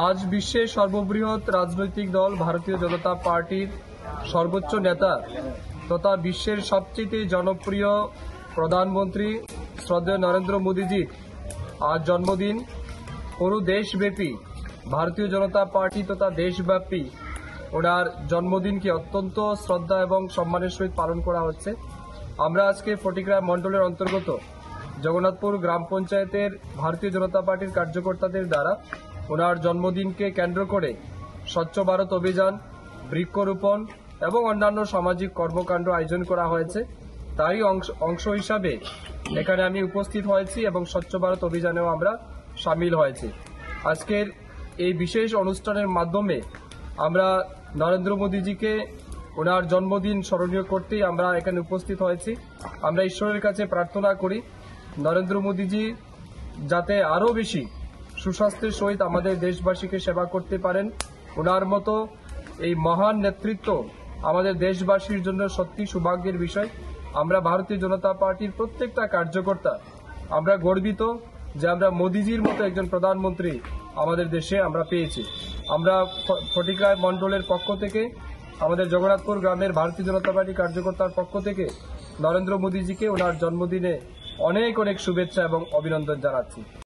আজ বিশ্বের সর্ববৃহৎ রাজনৈতিক দল ভারতীয় জনতা পার্টির সর্বোচ্চ নেতা তথা বিশ্বের সবচেয়ে জনপ্রিয় প্রধানমন্ত্রী শ্রদ্ধেয় নরেন্দ্র মোদীজির আজ জন্মদিন। পুরো দেশব্যাপী ভারতীয় জনতা পার্টি তথা দেশব্যাপী ওনার জন্মদিনকে অত্যন্ত শ্রদ্ধা এবং সম্মানের সহিত পালন করা হচ্ছে। আমরা আজকে ফটিকরায় মণ্ডলের অন্তর্গত জগন্নাথপুর গ্রাম পঞ্চায়েতের ভারতীয় জনতা পার্টির কার্যকর্তাদের দ্বারা ওনার জন্মদিনকে কেন্দ্র করে স্বচ্ছ ভারত অভিযান, বৃক্ষরোপণ এবং অন্যান্য সামাজিক কর্মকাণ্ড আয়োজন করা হয়েছে। তারই অংশ হিসাবে এখানে আমি উপস্থিত হয়েছি এবং স্বচ্ছ ভারত অভিযানেও আমরা সামিল হয়েছি। আজকের এই বিশেষ অনুষ্ঠানের মাধ্যমে আমরা নরেন্দ্র মোদীজিকে ওনার জন্মদিন স্মরণীয় করতেই আমরা এখানে উপস্থিত হয়েছি। আমরা ঈশ্বরের কাছে প্রার্থনা করি নরেন্দ্র মোদীজি যাতে আরও বেশি সুস্বাস্থ্যের সহিত আমাদের দেশবাসীকে সেবা করতে পারেন। ওনার মতো এই মহান নেতৃত্ব আমাদের দেশবাসীর জন্য সত্যি সৌভাগ্যের বিষয়। আমরা ভারতীয় জনতা পার্টির প্রত্যেকটা কার্যকর্তা আমরা গর্বিত যে আমরা মোদীজির মতো একজন প্রধানমন্ত্রী আমাদের দেশে আমরা পেয়েছি। আমরা ফটিকরায় মণ্ডলের পক্ষ থেকে, আমাদের জগন্নাথপুর গ্রামের ভারতীয় জনতা পার্টি কার্যকর্তার পক্ষ থেকে নরেন্দ্র মোদীজিকে ওনার জন্মদিনে অনেক অনেক শুভেচ্ছা এবং অভিনন্দন জানাচ্ছি।